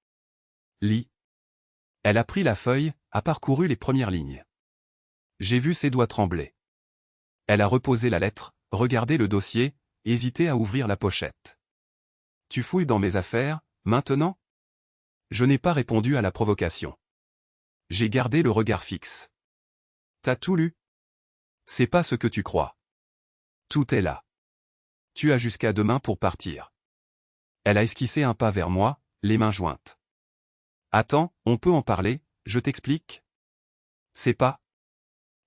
Lis. Elle a pris la feuille, a parcouru les premières lignes. J'ai vu ses doigts trembler. Elle a reposé la lettre, regardé le dossier, hésité à ouvrir la pochette. « Tu fouilles dans mes affaires, maintenant ?» Je n'ai pas répondu à la provocation. J'ai gardé le regard fixe. « T'as tout lu ? C'est pas ce que tu crois. Tout est là. Tu as jusqu'à demain pour partir. » Elle a esquissé un pas vers moi, les mains jointes. « Attends, on peut en parler, je t'explique ? » C'est pas.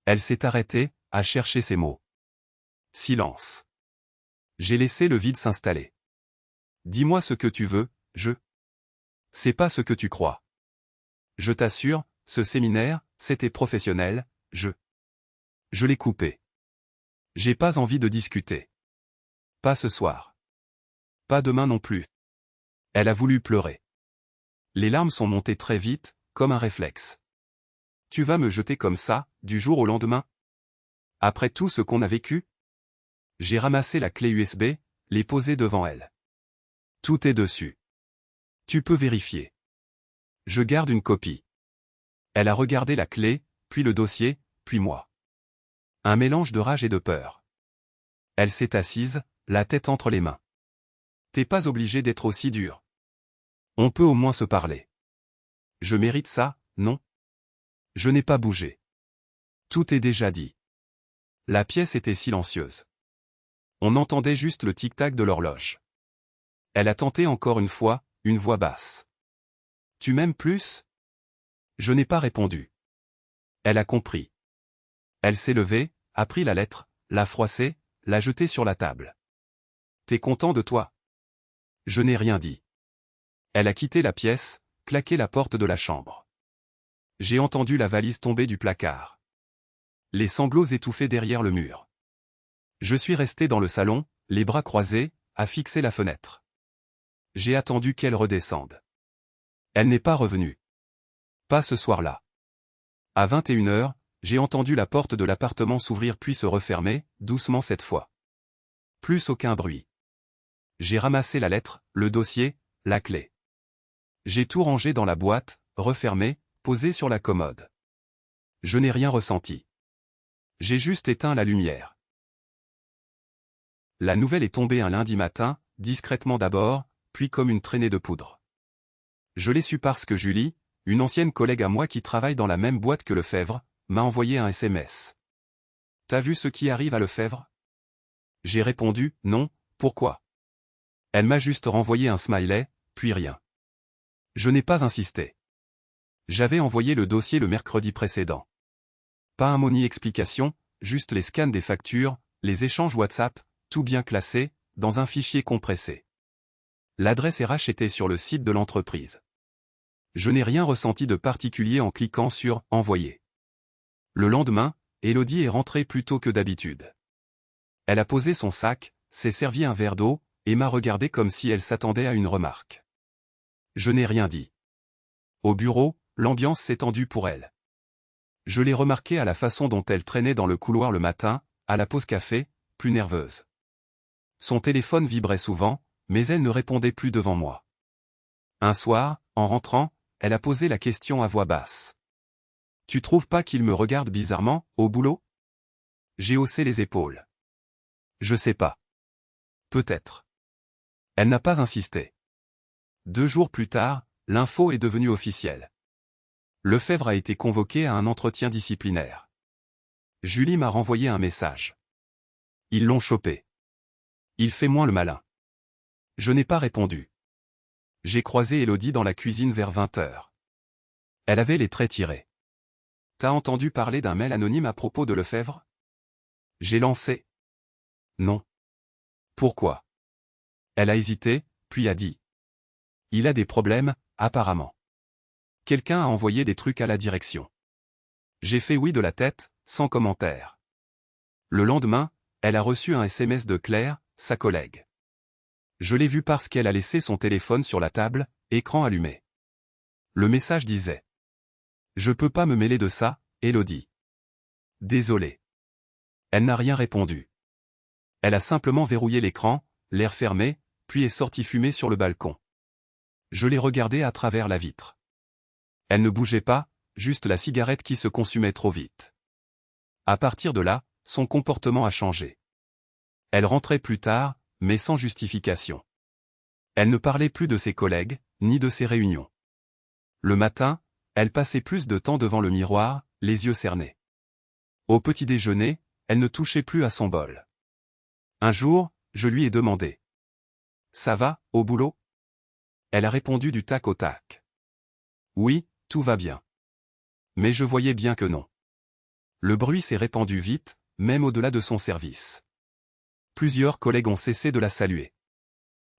Elle s'est arrêtée, a cherché ses mots. Silence. J'ai laissé le vide s'installer. « Dis-moi ce que tu veux, je. C'est pas ce que tu crois. Je t'assure, ce séminaire, c'était professionnel, je. Je l'ai coupé. J'ai pas envie de discuter. Pas ce soir. Pas demain non plus. » Elle a voulu pleurer. Les larmes sont montées très vite, comme un réflexe. « Tu vas me jeter comme ça, du jour au lendemain ? Après tout ce qu'on a vécu ?» J'ai ramassé la clé USB, l'ai posée devant elle. « Tout est dessus. Tu peux vérifier. Je garde une copie. » Elle a regardé la clé, puis le dossier, puis moi. Un mélange de rage et de peur. Elle s'est assise, la tête entre les mains. « T'es pas obligé d'être aussi dur. On peut au moins se parler. Je mérite ça, non ? » Je n'ai pas bougé. Tout est déjà dit. La pièce était silencieuse. On entendait juste le tic-tac de l'horloge. Elle a tenté encore une fois, une voix basse. « Tu m'aimes plus ? » Je n'ai pas répondu. Elle a compris. Elle s'est levée, a pris la lettre, l'a froissée, l'a jetée sur la table. « T'es content de toi ? » Je n'ai rien dit. Elle a quitté la pièce, claqué la porte de la chambre. J'ai entendu la valise tomber du placard. Les sanglots étouffés derrière le mur. Je suis resté dans le salon, les bras croisés, à fixer la fenêtre. J'ai attendu qu'elle redescende. Elle n'est pas revenue. Pas ce soir-là. À 21 heures, j'ai entendu la porte de l'appartement s'ouvrir puis se refermer, doucement cette fois. Plus aucun bruit. J'ai ramassé la lettre, le dossier, la clé. J'ai tout rangé dans la boîte, refermé, posé sur la commode. Je n'ai rien ressenti. J'ai juste éteint la lumière. La nouvelle est tombée un lundi matin, discrètement d'abord, puis comme une traînée de poudre. Je l'ai su parce que Julie, une ancienne collègue à moi qui travaille dans la même boîte que Lefebvre, m'a envoyé un SMS. « T'as vu ce qui arrive à Lefebvre ?» J'ai répondu « Non, pourquoi ?» Elle m'a juste renvoyé un smiley, puis rien. Je n'ai pas insisté. J'avais envoyé le dossier le mercredi précédent. Pas un mot ni explication, juste les scans des factures, les échanges WhatsApp, tout bien classé, dans un fichier compressé. L'adresse RH était sur le site de l'entreprise. Je n'ai rien ressenti de particulier en cliquant sur « Envoyer ». Le lendemain, Élodie est rentrée plus tôt que d'habitude. Elle a posé son sac, s'est servi un verre d'eau, et m'a regardé comme si elle s'attendait à une remarque. Je n'ai rien dit. Au bureau, l'ambiance s'est tendue pour elle. Je l'ai remarqué à la façon dont elle traînait dans le couloir le matin, à la pause café, plus nerveuse. Son téléphone vibrait souvent, mais elle ne répondait plus devant moi. Un soir, en rentrant, elle a posé la question à voix basse. « Tu trouves pas qu'il me regarde bizarrement, au boulot ?» J'ai haussé les épaules. Je sais pas. Peut-être. Elle n'a pas insisté. 2 jours plus tard, l'info est devenue officielle. Lefebvre a été convoqué à un entretien disciplinaire. Julie m'a renvoyé un message. Ils l'ont chopé. Il fait moins le malin. Je n'ai pas répondu. J'ai croisé Élodie dans la cuisine vers 20h. Elle avait les traits tirés. T'as entendu parler d'un mail anonyme à propos de Lefebvre ? J'ai lancé. Non. Pourquoi ? Elle a hésité, puis a dit. Il a des problèmes, apparemment. Quelqu'un a envoyé des trucs à la direction. J'ai fait oui de la tête, sans commentaire. Le lendemain, elle a reçu un SMS de Claire, sa collègue. Je l'ai vue parce qu'elle a laissé son téléphone sur la table, écran allumé. Le message disait. Je peux pas me mêler de ça, Élodie. Désolé. Elle n'a rien répondu. Elle a simplement verrouillé l'écran, l'air fermé, puis est sortie fumer sur le balcon. Je l'ai regardée à travers la vitre. Elle ne bougeait pas, juste la cigarette qui se consumait trop vite. À partir de là, son comportement a changé. Elle rentrait plus tard, mais sans justification. Elle ne parlait plus de ses collègues, ni de ses réunions. Le matin, elle passait plus de temps devant le miroir, les yeux cernés. Au petit déjeuner, elle ne touchait plus à son bol. Un jour, je lui ai demandé. « Ça va, au boulot ?» Elle a répondu du tac au tac. « Oui, tout va bien. » Mais je voyais bien que non. Le bruit s'est répandu vite, même au-delà de son service. Plusieurs collègues ont cessé de la saluer.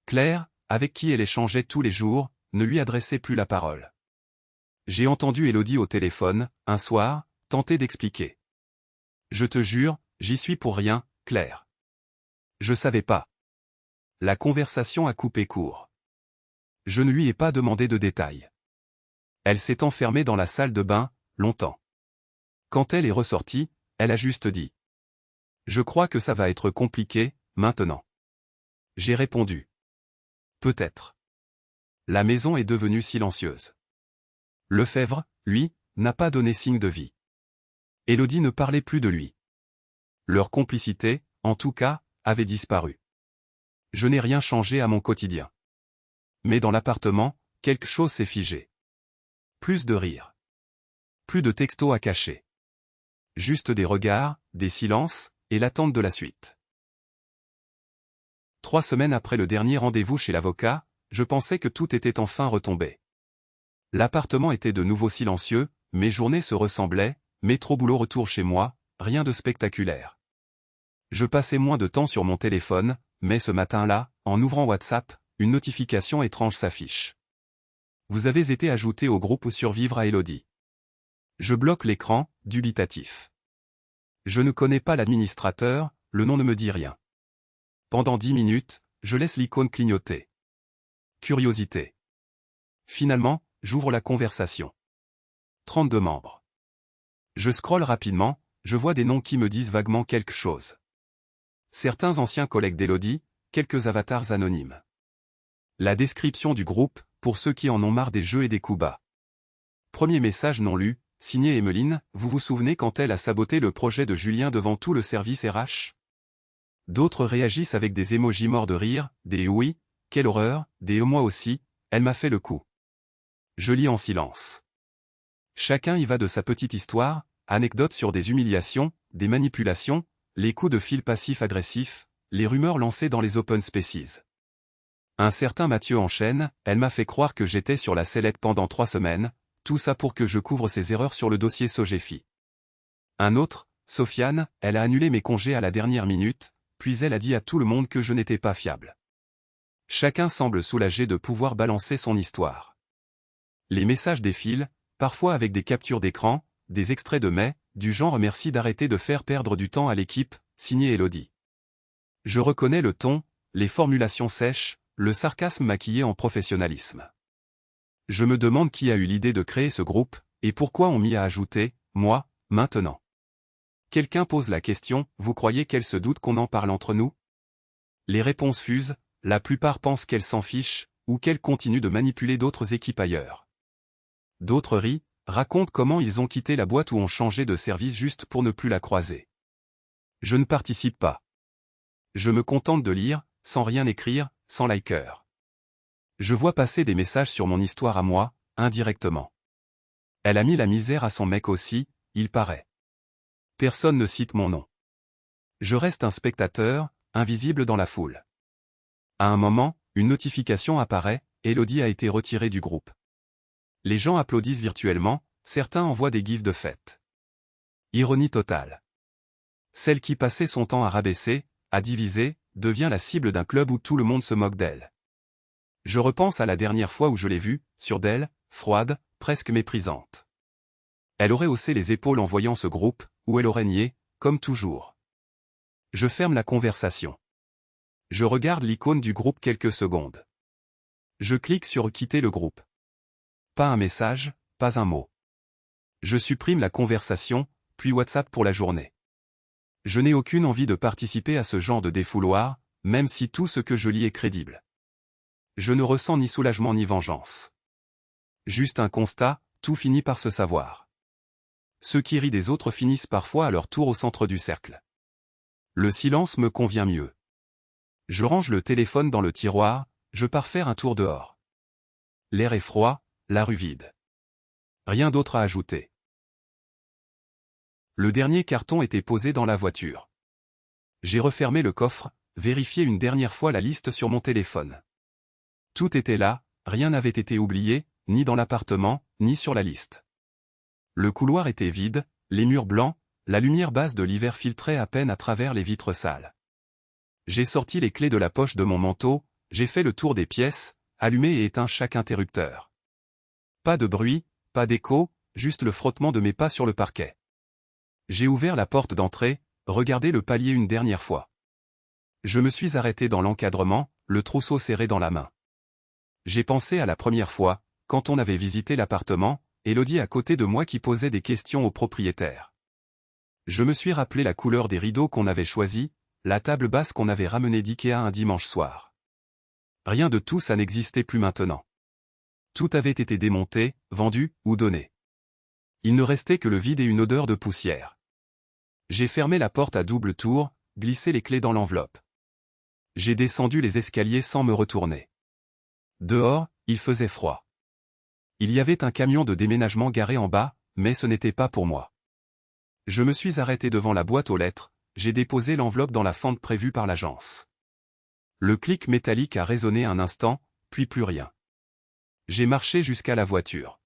Claire, avec qui elle échangeait tous les jours, ne lui adressait plus la parole. J'ai entendu Élodie au téléphone, un soir, tenter d'expliquer. « Je te jure, j'y suis pour rien, Claire. Je savais pas. » La conversation a coupé court. Je ne lui ai pas demandé de détails. Elle s'est enfermée dans la salle de bain, longtemps. Quand elle est ressortie, elle a juste dit. « Je crois que ça va être compliqué, maintenant. » J'ai répondu. « Peut-être. » La maison est devenue silencieuse. Lefebvre, lui, n'a pas donné signe de vie. Élodie ne parlait plus de lui. Leur complicité, en tout cas, avait disparu. Je n'ai rien changé à mon quotidien. Mais dans l'appartement, quelque chose s'est figé. Plus de rire. Plus de textos à cacher. Juste des regards, des silences, et l'attente de la suite. 3 semaines après le dernier rendez-vous chez l'avocat, je pensais que tout était enfin retombé. L'appartement était de nouveau silencieux, mes journées se ressemblaient, métro boulot retour chez moi, rien de spectaculaire. Je passais moins de temps sur mon téléphone, mais ce matin-là, en ouvrant WhatsApp, une notification étrange s'affiche. Vous avez été ajouté au groupe Survivre à Élodie. Je bloque l'écran, dubitatif. Je ne connais pas l'administrateur, le nom ne me dit rien. Pendant 10 minutes, je laisse l'icône clignoter. Curiosité. Finalement, j'ouvre la conversation. 32 membres. Je scrolle rapidement, je vois des noms qui me disent vaguement quelque chose. Certains anciens collègues d'Élodie, quelques avatars anonymes. La description du groupe, pour ceux qui en ont marre des jeux et des coups bas. Premier message non lu, signé Emeline, vous vous souvenez quand elle a saboté le projet de Julien devant tout le service RH ? D'autres réagissent avec des émojis morts de rire, des oui, quelle horreur, des moi aussi, elle m'a fait le coup. Je lis en silence. Chacun y va de sa petite histoire, anecdotes sur des humiliations, des manipulations, les coups de fil passifs-agressifs, les rumeurs lancées dans les open spaces. Un certain Mathieu enchaîne, elle m'a fait croire que j'étais sur la sellette pendant 3 semaines, tout ça pour que je couvre ses erreurs sur le dossier Sogefi. Un autre, Sofiane, elle a annulé mes congés à la dernière minute, puis elle a dit à tout le monde que je n'étais pas fiable. Chacun semble soulagé de pouvoir balancer son histoire. Les messages défilent, parfois avec des captures d'écran, des extraits de mails, du genre « merci d'arrêter de faire perdre du temps à l'équipe », signé Élodie. Je reconnais le ton, les formulations sèches, le sarcasme maquillé en professionnalisme. Je me demande qui a eu l'idée de créer ce groupe, et pourquoi on m'y a ajouté, moi, maintenant. Quelqu'un pose la question, vous croyez qu'elle se doute qu'on en parle entre nous? Les réponses fusent, la plupart pensent qu'elle s'en fiche, ou qu'elle continue de manipuler d'autres équipes ailleurs. D'autres rient, racontent comment ils ont quitté la boîte ou ont changé de service juste pour ne plus la croiser. Je ne participe pas. Je me contente de lire, sans rien écrire, sans liker. Je vois passer des messages sur mon histoire à moi, indirectement. Elle a mis la misère à son mec aussi, il paraît. Personne ne cite mon nom. Je reste un spectateur, invisible dans la foule. À un moment, une notification apparaît, Elodie a été retirée du groupe. Les gens applaudissent virtuellement, certains envoient des gifs de fête. Ironie totale. Celle qui passait son temps à rabaisser, à diviser, devient la cible d'un club où tout le monde se moque d'elle. Je repense à la dernière fois où je l'ai vue, sûre d'elle, froide, presque méprisante. Elle aurait haussé les épaules en voyant ce groupe, ou elle aurait nié, comme toujours. Je ferme la conversation. Je regarde l'icône du groupe quelques secondes. Je clique sur « Quitter le groupe ». Pas un message, pas un mot. Je supprime la conversation, puis WhatsApp pour la journée. Je n'ai aucune envie de participer à ce genre de défouloir, même si tout ce que je lis est crédible. Je ne ressens ni soulagement ni vengeance. Juste un constat, tout finit par se savoir. Ceux qui rient des autres finissent parfois à leur tour au centre du cercle. Le silence me convient mieux. Je range le téléphone dans le tiroir, je pars faire un tour dehors. L'air est froid, la rue vide. Rien d'autre à ajouter. Le dernier carton était posé dans la voiture. J'ai refermé le coffre, vérifié une dernière fois la liste sur mon téléphone. Tout était là, rien n'avait été oublié, ni dans l'appartement, ni sur la liste. Le couloir était vide, les murs blancs, la lumière basse de l'hiver filtrait à peine à travers les vitres sales. J'ai sorti les clés de la poche de mon manteau, j'ai fait le tour des pièces, allumé et éteint chaque interrupteur. Pas de bruit, pas d'écho, juste le frottement de mes pas sur le parquet. J'ai ouvert la porte d'entrée, regardé le palier une dernière fois. Je me suis arrêté dans l'encadrement, le trousseau serré dans la main. J'ai pensé à la première fois, quand on avait visité l'appartement, Elodie à côté de moi qui posait des questions au propriétaire. Je me suis rappelé la couleur des rideaux qu'on avait choisis, la table basse qu'on avait ramenée d'Ikea un dimanche soir. Rien de tout ça n'existait plus maintenant. Tout avait été démonté, vendu, ou donné. Il ne restait que le vide et une odeur de poussière. J'ai fermé la porte à double tour, glissé les clés dans l'enveloppe. J'ai descendu les escaliers sans me retourner. Dehors, il faisait froid. Il y avait un camion de déménagement garé en bas, mais ce n'était pas pour moi. Je me suis arrêté devant la boîte aux lettres, j'ai déposé l'enveloppe dans la fente prévue par l'agence. Le clic métallique a résonné un instant, puis plus rien. J'ai marché jusqu'à la voiture.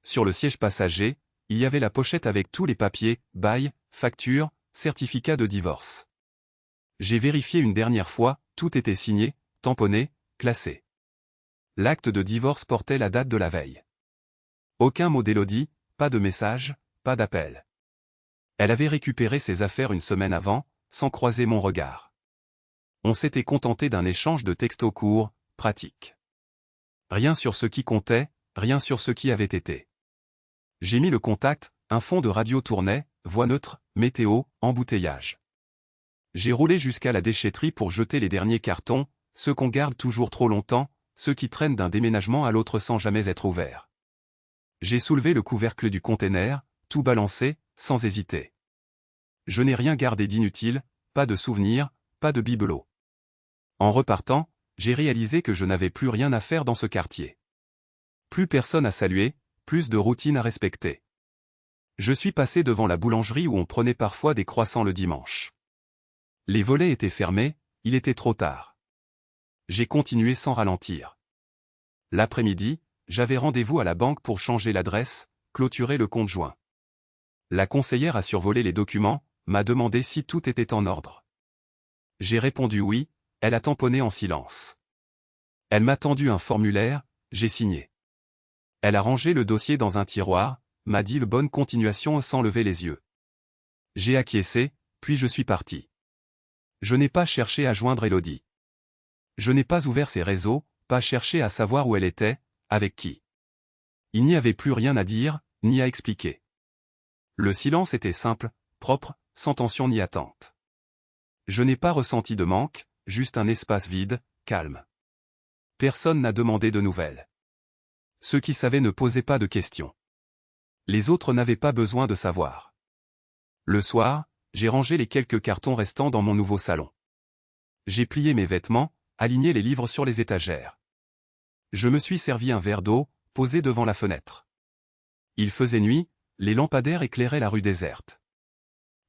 Sur le siège passager, il y avait la pochette avec tous les papiers, bail, facture, certificat de divorce. J'ai vérifié une dernière fois, tout était signé, tamponné, classé. L'acte de divorce portait la date de la veille. Aucun mot d'Elodie, pas de message, pas d'appel. Elle avait récupéré ses affaires une semaine avant, sans croiser mon regard. On s'était contenté d'un échange de textos courts, pratiques. Rien sur ce qui comptait, rien sur ce qui avait été. J'ai mis le contact, un fond de radio tournait, voix neutre, météo, embouteillage. J'ai roulé jusqu'à la déchetterie pour jeter les derniers cartons, ceux qu'on garde toujours trop longtemps, ceux qui traînent d'un déménagement à l'autre sans jamais être ouverts. J'ai soulevé le couvercle du container, tout balancé, sans hésiter. Je n'ai rien gardé d'inutile, pas de souvenirs, pas de bibelot. En repartant, j'ai réalisé que je n'avais plus rien à faire dans ce quartier. Plus personne à saluer, plus de routine à respecter. Je suis passé devant la boulangerie où on prenait parfois des croissants le dimanche. Les volets étaient fermés, il était trop tard. J'ai continué sans ralentir. L'après-midi, j'avais rendez-vous à la banque pour changer l'adresse, clôturer le compte joint. La conseillère a survolé les documents, m'a demandé si tout était en ordre. J'ai répondu oui, elle a tamponné en silence. Elle m'a tendu un formulaire, j'ai signé. Elle a rangé le dossier dans un tiroir, m'a dit bonne continuation sans lever les yeux. J'ai acquiescé, puis je suis parti. Je n'ai pas cherché à joindre Elodie. Je n'ai pas ouvert ses réseaux, pas cherché à savoir où elle était, avec qui. Il n'y avait plus rien à dire, ni à expliquer. Le silence était simple, propre, sans tension ni attente. Je n'ai pas ressenti de manque, juste un espace vide, calme. Personne n'a demandé de nouvelles. Ceux qui savaient ne posaient pas de questions. Les autres n'avaient pas besoin de savoir. Le soir, j'ai rangé les quelques cartons restants dans mon nouveau salon. J'ai plié mes vêtements, aligné les livres sur les étagères. Je me suis servi un verre d'eau, posé devant la fenêtre. Il faisait nuit, les lampadaires éclairaient la rue déserte.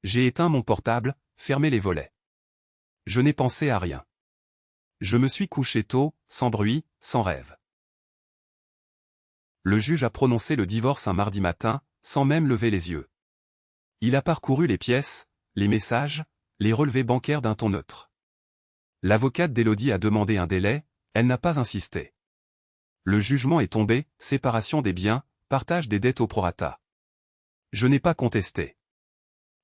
J'ai éteint mon portable, fermé les volets. Je n'ai pensé à rien. Je me suis couché tôt, sans bruit, sans rêve. Le juge a prononcé le divorce un mardi matin, sans même lever les yeux. Il a parcouru les pièces, les messages, les relevés bancaires d'un ton neutre. L'avocate d'Élodie a demandé un délai, elle n'a pas insisté. Le jugement est tombé, séparation des biens, partage des dettes au prorata. Je n'ai pas contesté.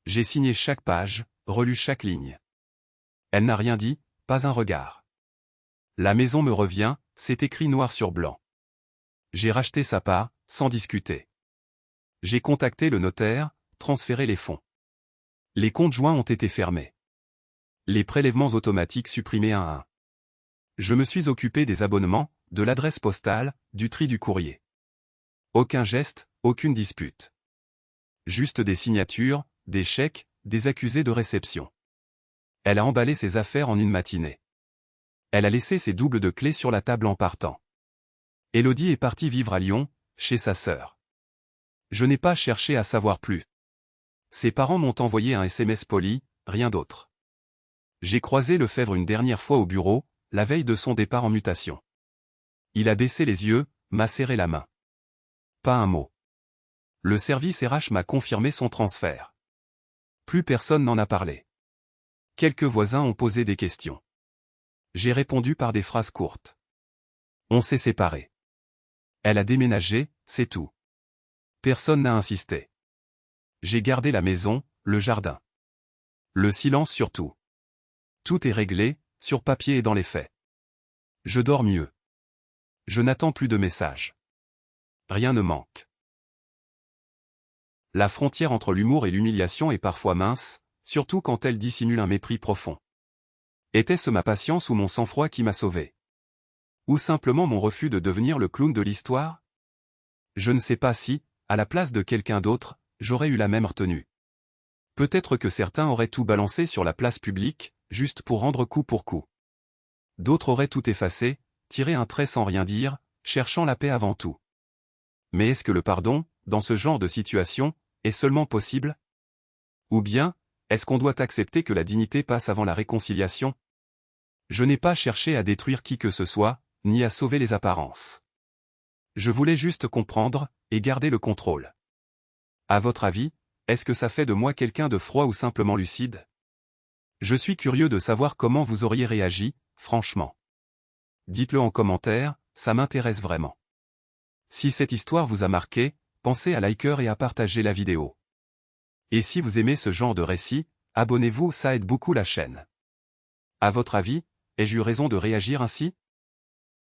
J'ai signé chaque page, relu chaque ligne. Elle n'a rien dit, pas un regard. La maison me revient, c'est écrit noir sur blanc. J'ai racheté sa part, sans discuter. J'ai contacté le notaire, transféré les fonds. Les comptes joints ont été fermés. Les prélèvements automatiques supprimés un à un. Je me suis occupé des abonnements, de l'adresse postale, du tri du courrier. Aucun geste, aucune dispute. Juste des signatures, des chèques, des accusés de réception. Elle a emballé ses affaires en une matinée. Elle a laissé ses doubles de clés sur la table en partant. Élodie est partie vivre à Lyon, chez sa sœur. Je n'ai pas cherché à savoir plus. Ses parents m'ont envoyé un SMS poli, rien d'autre. J'ai croisé Lefebvre une dernière fois au bureau, la veille de son départ en mutation. Il a baissé les yeux, m'a serré la main. Pas un mot. Le service RH m'a confirmé son transfert. Plus personne n'en a parlé. Quelques voisins ont posé des questions. J'ai répondu par des phrases courtes. On s'est séparés. Elle a déménagé, c'est tout. Personne n'a insisté. J'ai gardé la maison, le jardin. Le silence surtout. Tout est réglé, sur papier et dans les faits. Je dors mieux. Je n'attends plus de messages. Rien ne manque. La frontière entre l'humour et l'humiliation est parfois mince, surtout quand elle dissimule un mépris profond. Était-ce ma patience ou mon sang-froid qui m'a sauvé? Ou simplement mon refus de devenir le clown de l'histoire? Je ne sais pas si, à la place de quelqu'un d'autre, j'aurais eu la même retenue. Peut-être que certains auraient tout balancé sur la place publique, juste pour rendre coup pour coup. D'autres auraient tout effacé, tiré un trait sans rien dire, cherchant la paix avant tout. Mais est-ce que le pardon, dans ce genre de situation, est seulement possible? Ou bien, est-ce qu'on doit accepter que la dignité passe avant la réconciliation? Je n'ai pas cherché à détruire qui que ce soit, ni à sauver les apparences. Je voulais juste comprendre, et garder le contrôle. À votre avis, est-ce que ça fait de moi quelqu'un de froid ou simplement lucide? Je suis curieux de savoir comment vous auriez réagi, franchement. Dites-le en commentaire, ça m'intéresse vraiment. Si cette histoire vous a marqué, pensez à liker et à partager la vidéo. Et si vous aimez ce genre de récit, abonnez-vous, ça aide beaucoup la chaîne. À votre avis, ai-je eu raison de réagir ainsi?